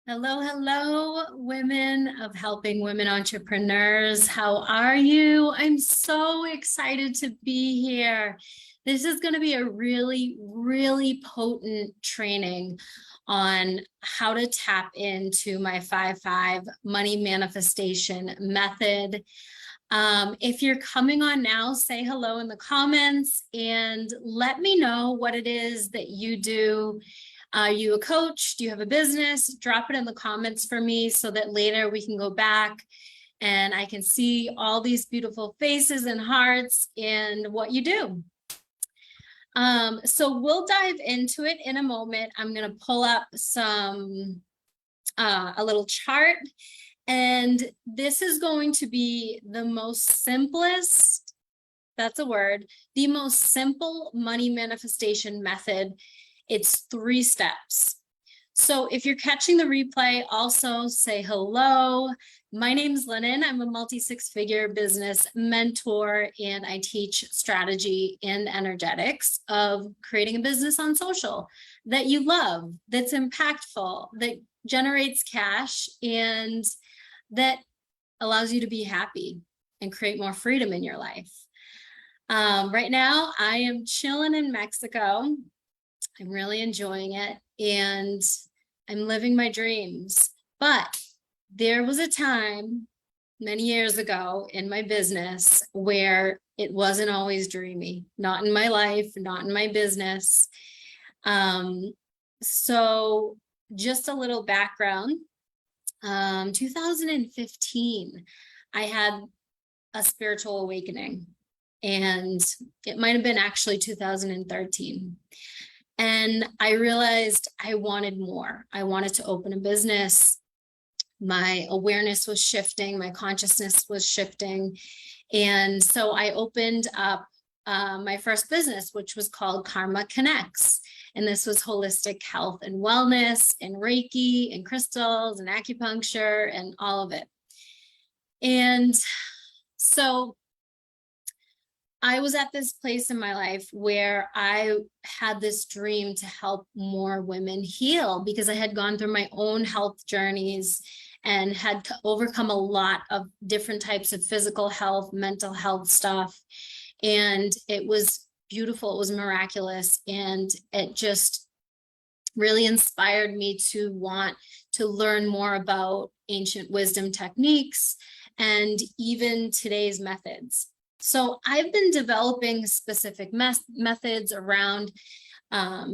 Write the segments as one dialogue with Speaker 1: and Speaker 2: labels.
Speaker 1: Hello, hello, women of helping women entrepreneurs. How are you? I'm so excited to be here. This is going to be a really potent training on how to tap into my 5-5 money manifestation method. If you're coming on now, say hello in the comments and let me know what it is that you do. Are you a coach? Do you have a business? Drop it in the comments for me so that later we can go back and I can see all these beautiful faces and hearts and what you do. So we'll dive into it in a moment. I'm going to pull up a little chart, and this is going to be the most simplest, that's a word, the most simple money manifestation method. It's 3 steps. So if you're catching the replay, also say hello. My name's Linan. I'm a multi-6-figure business mentor, and I teach strategy and energetics of creating a business on social that you love, that's impactful, that generates cash, and that allows you to be happy and create more freedom in your life. Right now, I am chilling in Mexico. I'm really enjoying it and I'm living my dreams. But there was a time many years ago in my business where it wasn't always dreamy, not in my life, not in my business. So just a little background. 2015, I had a spiritual awakening, and it might have been actually 2013. And I realized I wanted more. I wanted to open a business. My awareness was shifting, my consciousness was shifting. And so I opened up my first business, which was called Karma Connects. And this was holistic health and wellness and Reiki and crystals and acupuncture and all of it. And so I was at this place in my life where I had this dream to help more women heal, because I had gone through my own health journeys and had overcome a lot of different types of physical health, mental health stuff. And it was beautiful. It was miraculous. And it just really inspired me to want to learn more about ancient wisdom techniques and even today's methods. So I've been developing specific methods around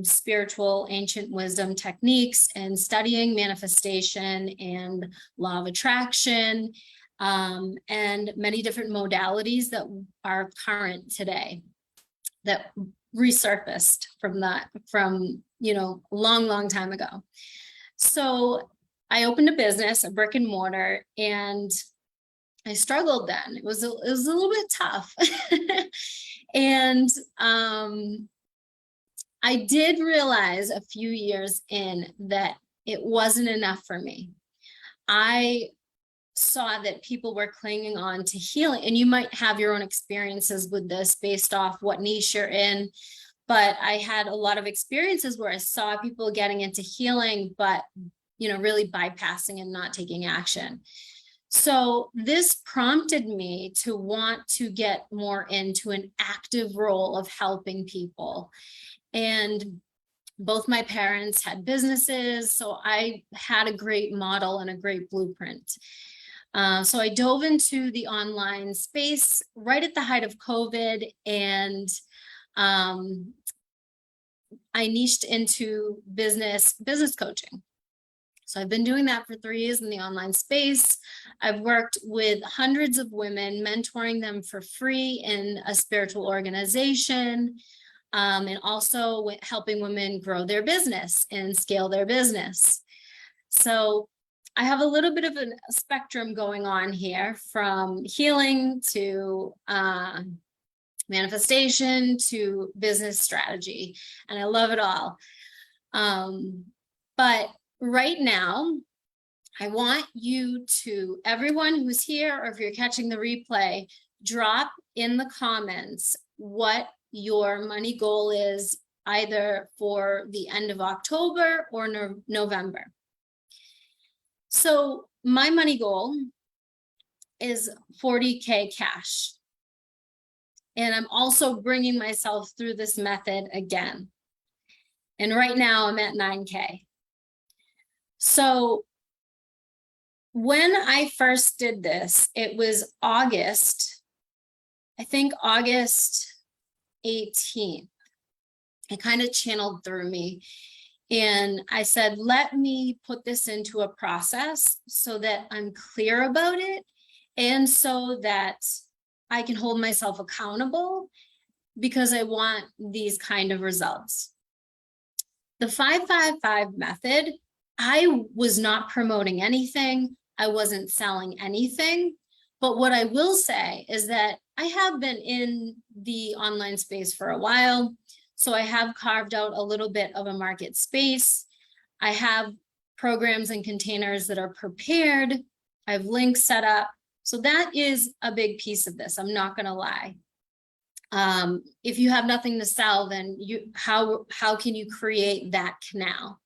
Speaker 1: spiritual ancient wisdom techniques and studying manifestation and law of attraction, and many different modalities that are current today that resurfaced from a long time ago. So I opened a business, a brick and mortar, and I struggled then. It was a little bit tough. And I did realize a few years in that it wasn't enough for me. I saw that people were clinging on to healing, and you might have your own experiences with this based off what niche you're in. But I had a lot of experiences where I saw people getting into healing, but really bypassing and not taking action. So this prompted me to want to get more into an active role of helping people. And both my parents had businesses, so I had a great model and a great blueprint. So I dove into the online space right at the height of COVID, and I niched into business coaching. So I've been doing that for 3 years in the online space. I've worked with hundreds of women, mentoring them for free in a spiritual organization, and also helping women grow their business and scale their business. So I have a little bit of a spectrum going on here, from healing to manifestation to business strategy, and I love it all. But right now, I want you to, everyone who's here, or if you're catching the replay, drop in the comments what your money goal is, either for the end of October or November. So my money goal is 40K cash. And I'm also bringing myself through this method again. And right now I'm at 9K. So when I first did this, it was August, I think August 18th. It kind of channeled through me. And I said, let me put this into a process so that I'm clear about it and so that I can hold myself accountable because I want these kind of results. The 5-5-5 method, I was not promoting anything. I wasn't selling anything. But what I will say is that I have been in the online space for a while. So I have carved out a little bit of a market space. I have programs and containers that are prepared. I have links set up. So that is a big piece of this. I'm not going to lie. If you have nothing to sell, then how can you create that canal?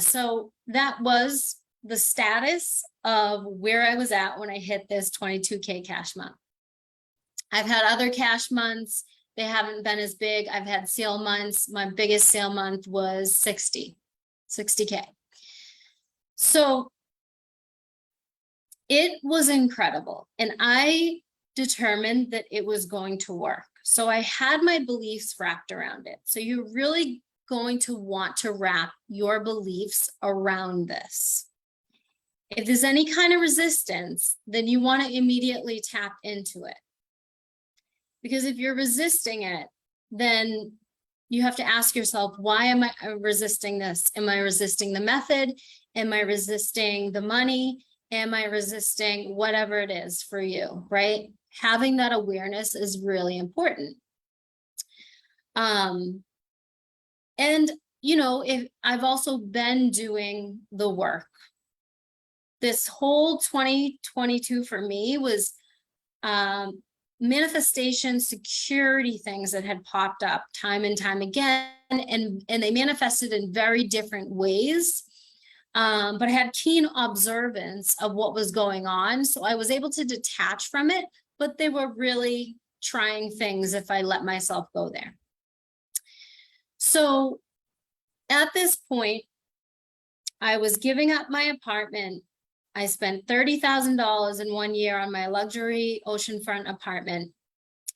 Speaker 1: So that was the status of where I was at when I hit this 22K cash month. I've had other cash months. They haven't been as big. I've had sale months. My biggest sale month was 60K. So it was incredible. And I determined that it was going to work. So I had my beliefs wrapped around it. So you're really going to want to wrap your beliefs around this. If there's any kind of resistance, then you want to immediately tap into it. Because if you're resisting it, then you have to ask yourself, why am I resisting this? Am I resisting the method? Am I resisting the money? Am I resisting whatever it is for you, right? Having that awareness is really important. And, you know, if I've also been doing the work. This whole 2022 for me was manifestation security things that had popped up time and time again, and they manifested in very different ways. But I had keen observance of what was going on. So I was able to detach from it, but they were really trying things if I let myself go there. So at this point, I was giving up my apartment. I spent $30,000 in 1 year on my luxury oceanfront apartment,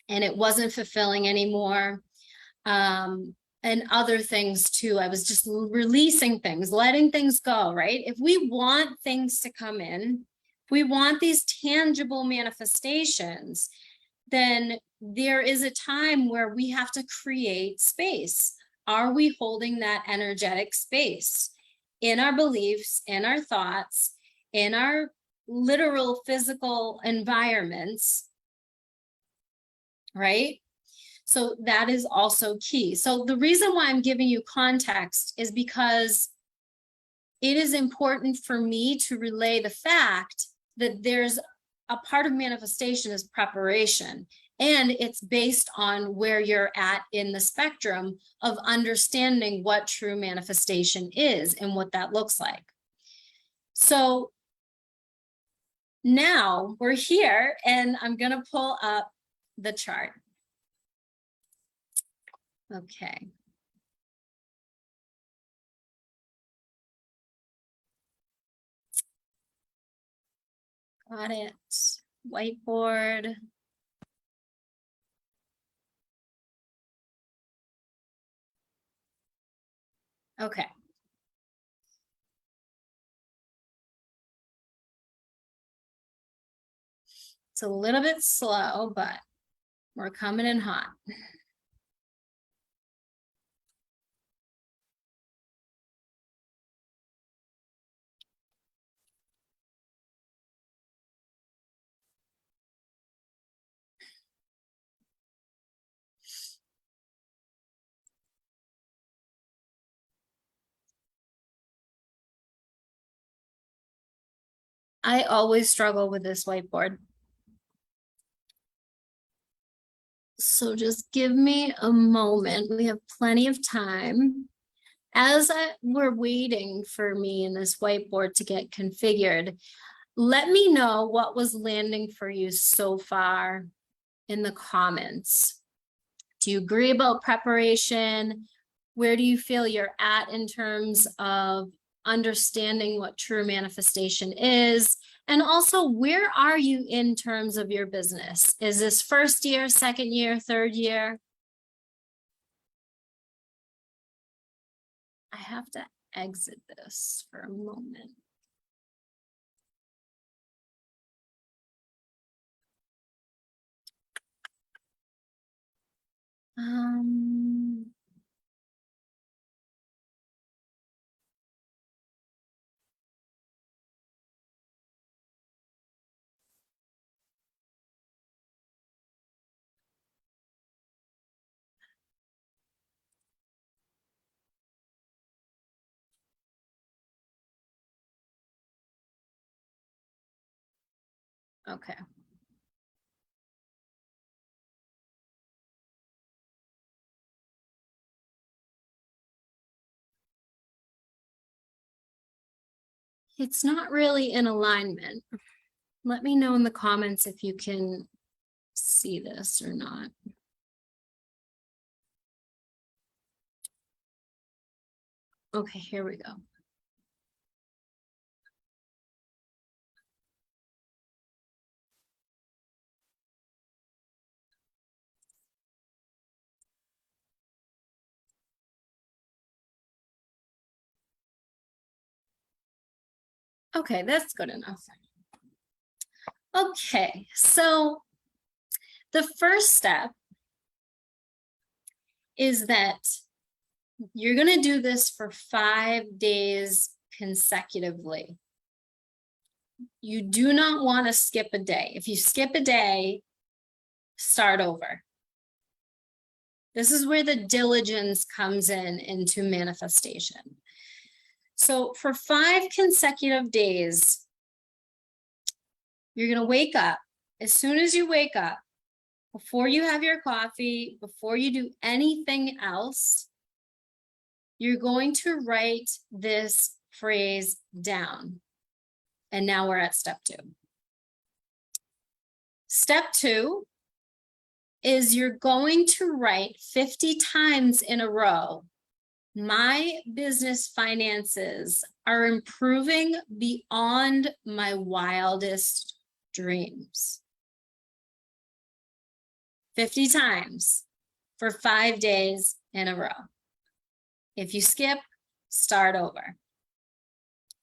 Speaker 1: and it wasn't fulfilling anymore. And other things too. I was just releasing things, letting things go, right? If we want things to come in, if we want these tangible manifestations, then there is a time where we have to create space. Are we holding that energetic space in our beliefs, in our thoughts, in our literal physical environments, right? So that is also key. So the reason why I'm giving you context is because it is important for me to relay the fact that there's a part of manifestation is preparation. And it's based on where you're at in the spectrum of understanding what true manifestation is and what that looks like. So now we're here, and I'm going to pull up the chart. Okay. Got it. Whiteboard. Okay. It's a little bit slow, but we're coming in hot. I always struggle with this whiteboard. So just give me a moment. We have plenty of time. As we're waiting for me and this whiteboard to get configured, let me know what was landing for you so far in the comments. Do you agree about preparation? Where do you feel you're at in terms of understanding what true manifestation is? And also, where are you in terms of your business? Is this first year, second year, third year? I have to exit this for a moment. Okay. It's not really in alignment. Let me know in the comments if you can see this or not. Okay, here we go. Okay, that's good enough. Okay, so the first step is that you're going to do this for 5 days consecutively. You do not want to skip a day. If you skip a day, start over. This is where the diligence comes into manifestation. So for 5 consecutive days, you're going to wake up. As soon as you wake up, before you have your coffee, before you do anything else, you're going to write this phrase down. And now we're at step 2. Step 2 is you're going to write 50 times in a row, my business finances are improving beyond my wildest dreams. 50 times for 5 days in a row. If you skip, start over.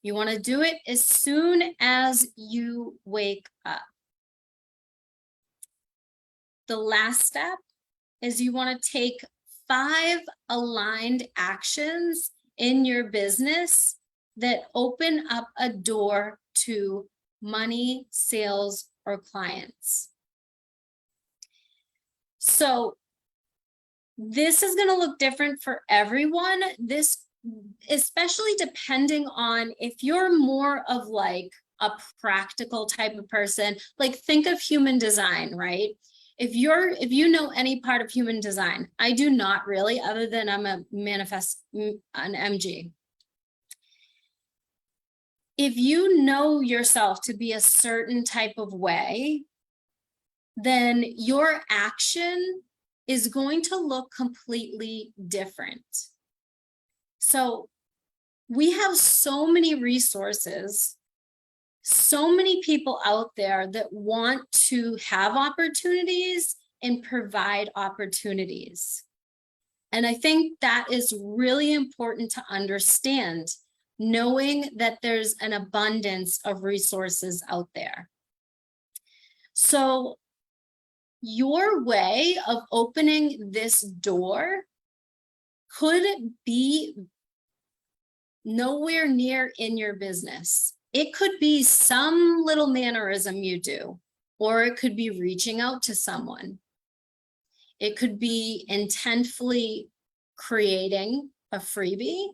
Speaker 1: You want to do it as soon as you wake up. The last step is you want to take 5 aligned actions in your business that open up a door to money, sales, or clients. So this is going to look different for everyone. This, especially depending on if you're more of like a practical type of person, like think of human design, right? If you know any part of human design, I do not really, other than I'm an MG. If you know yourself to be a certain type of way, then your action is going to look completely different. So we have so many resources, so many people out there that want to have opportunities and provide opportunities. And I think that is really important to understand, knowing that there's an abundance of resources out there. So your way of opening this door could be nowhere near in your business. It could be some little mannerism you do, or it could be reaching out to someone. It could be intentfully creating a freebie.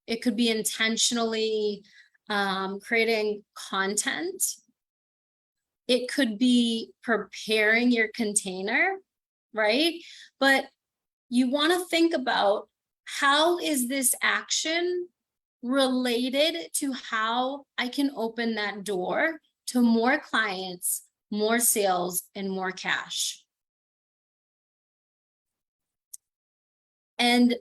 Speaker 1: It could be intentionally creating content. It could be preparing your container, right? But you want to think about how is this action related to how I can open that door to more clients, more sales, and more cash? And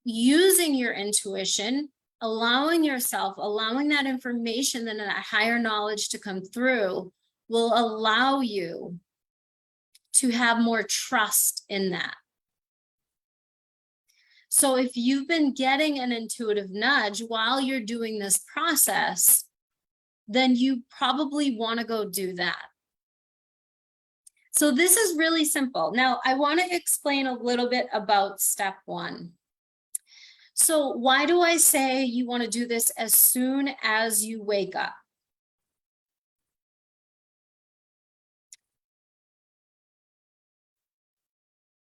Speaker 1: using your intuition, allowing that information and that higher knowledge to come through will allow you to have more trust in that. So if you've been getting an intuitive nudge while you're doing this process, then you probably want to go do that. So this is really simple. Now, I want to explain a little bit about step one. So why do I say you want to do this as soon as you wake up?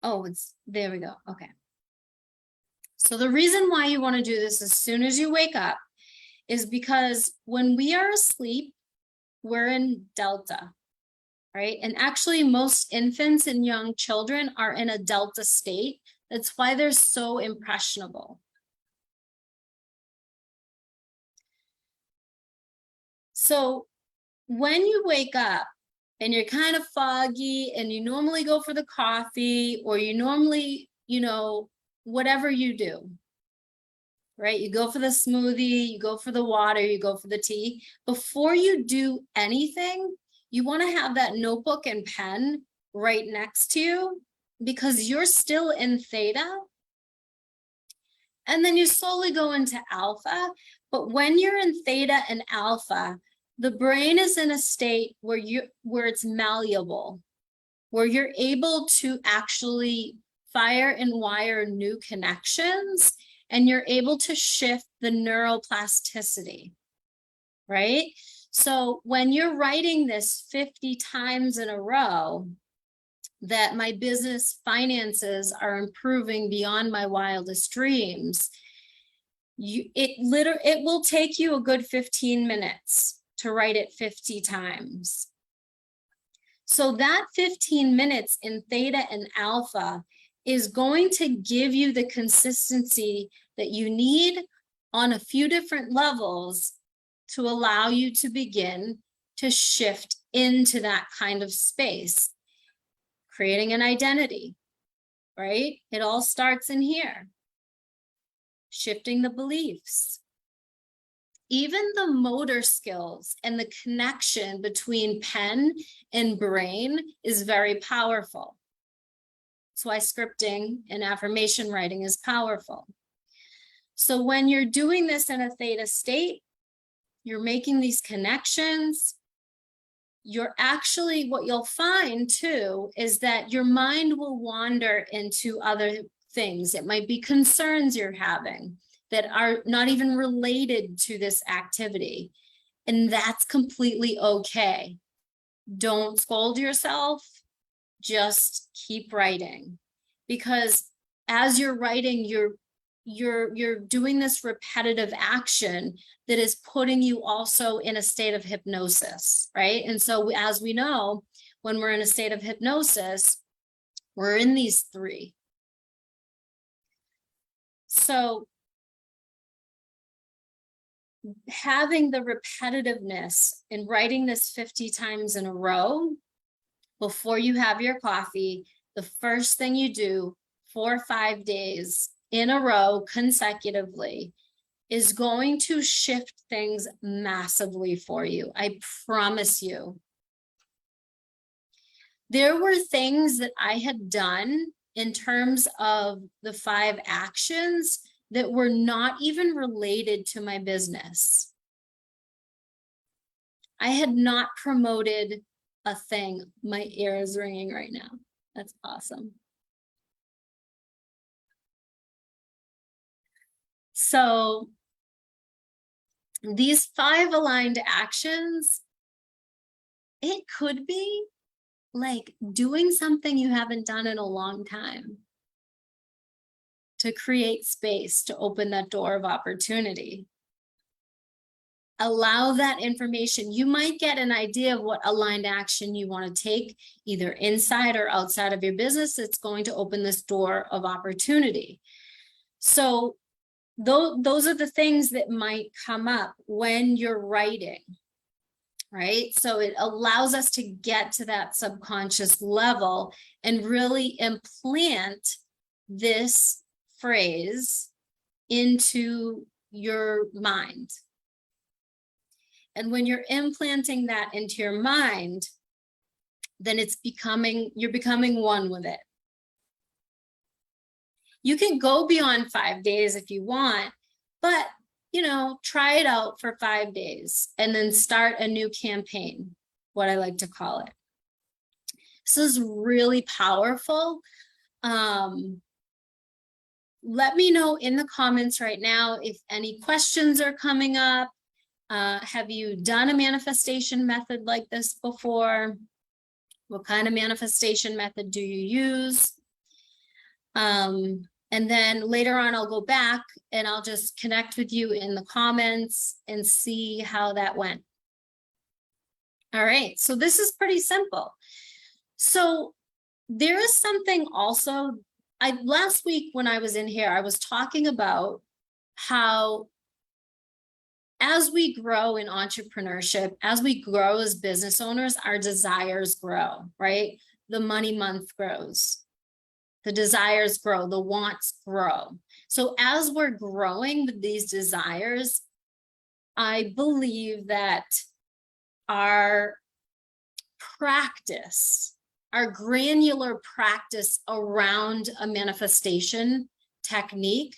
Speaker 1: Oh, there we go. Okay. So the reason why you want to do this as soon as you wake up is because when we are asleep, we're in delta, right? And actually most infants and young children are in a delta state. That's why they're so impressionable. So when you wake up and you're kind of foggy and you normally go for the coffee, or you normally, whatever you do, right? You go for the smoothie, you go for the water, you go for the tea. Before you do anything, you want to have that notebook and pen right next to you, because you're still in theta. And then you slowly go into alpha. But when you're in theta and alpha, the brain is in a state where it's malleable, where you're able to actually fire and wire new connections, and you're able to shift the neuroplasticity, right? So when you're writing this 50 times in a row, that my business finances are improving beyond my wildest dreams, it will take you a good 15 minutes to write it 50 times. So that 15 minutes in theta and alpha is going to give you the consistency that you need on a few different levels to allow you to begin to shift into that kind of space, creating an identity, right? It all starts in here. Shifting the beliefs. Even the motor skills and the connection between pen and brain is very powerful. That's why scripting and affirmation writing is powerful. So when you're doing this in a theta state, you're making these connections. You're actually, what you'll find too, is that your mind will wander into other things. It might be concerns you're having that are not even related to this activity. And that's completely okay. Don't scold yourself, just keep writing. Because as you're writing, you're doing this repetitive action that is putting you also in a state of hypnosis, right? And so as we know, when we're in a state of hypnosis, we're in these three. So having the repetitiveness and writing this 50 times in a row before you have your coffee, the first thing you do 4 or 5 days in a row consecutively is going to shift things massively for you. I promise you. There were things that I had done in terms of the 5 actions that were not even related to my business. I had not promoted a thing. My ear is ringing right now. That's awesome. So these 5 aligned actions, it could be like doing something you haven't done in a long time to create space to open that door of opportunity. Allow that information. You might get an idea of what aligned action you want to take, either inside or outside of your business. It's going to open this door of opportunity. So those are the things that might come up when you're writing, right? So it allows us to get to that subconscious level and really implant this phrase into your mind. And when you're implanting that into your mind, then you're becoming one with it. You can go beyond 5 days if you want, but try it out for 5 days and then start a new campaign, what I like to call it. This is really powerful. Let me know in the comments right now if any questions are coming up. Have you done a manifestation method like this before? What kind of manifestation method do you use? And then later on, I'll go back and I'll just connect with you in the comments and see how that went. All right, so this is pretty simple. So there is something also, last week when I was in here, I was talking about how as we grow in entrepreneurship, as we grow as business owners, our desires grow, right? The money month grows. The desires grow, the wants grow. So as we're growing with these desires, I believe that our practice, our granular practice around a manifestation technique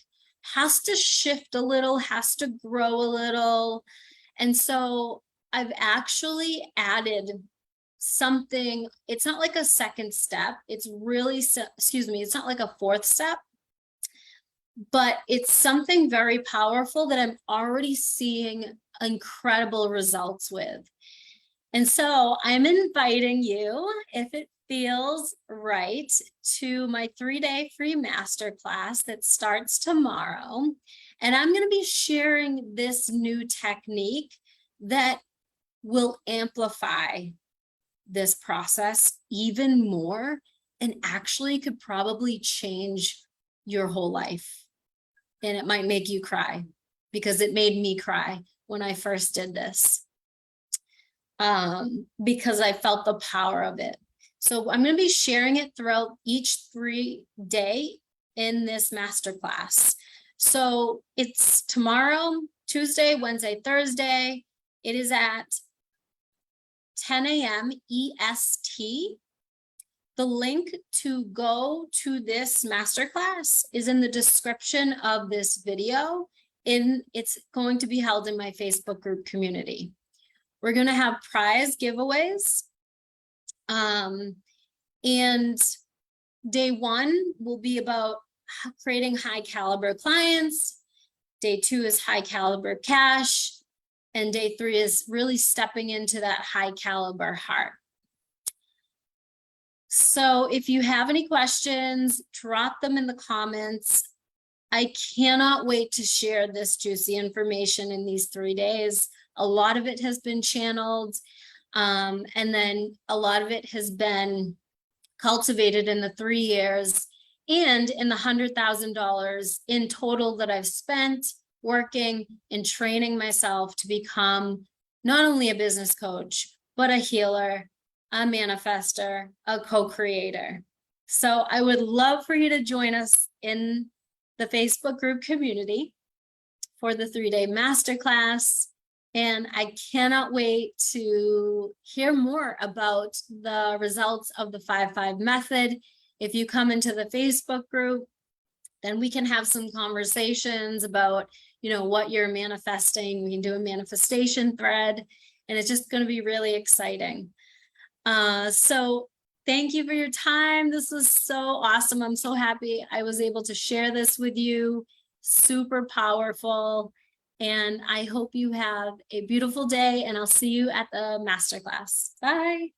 Speaker 1: has to shift a little, has to grow a little. And so I've actually added something. It's not like a second step. It's really, it's not like a fourth step, but it's something very powerful that I'm already seeing incredible results with. And so I'm inviting you, if it feels right, to my 3-day free masterclass that starts tomorrow. And I'm going to be sharing this new technique that will amplify this process even more and actually could probably change your whole life. And it might make you cry, because it made me cry when I first did this, because I felt the power of it. So I'm going to be sharing it throughout each 3-day in this masterclass. So it's tomorrow, Tuesday, Wednesday, Thursday. It is at 10 a.m. EST. The link to go to this masterclass is in the description of this video. It's going to be held in my Facebook group community. We're going to have prize giveaways. And day 1 will be about creating high caliber clients. Day 2 is high caliber cash. And day 3 is really stepping into that high caliber heart. So if you have any questions, drop them in the comments. I cannot wait to share this juicy information in these 3 days. A lot of it has been channeled, and then a lot of it has been cultivated in the 3 years and in the $100,000 in total that I've spent working and training myself to become not only a business coach, but a healer, a manifester, a co-creator. So I would love for you to join us in the Facebook group community for the 3-day masterclass. And I cannot wait to hear more about the results of the 5-5 method. If you come into the Facebook group, then we can have some conversations about, what you're manifesting. We can do a manifestation thread, and it's just going to be really exciting. So thank you for your time. This was so awesome. I'm so happy I was able to share this with you. Super powerful. And I hope you have a beautiful day, and I'll see you at the masterclass. Bye.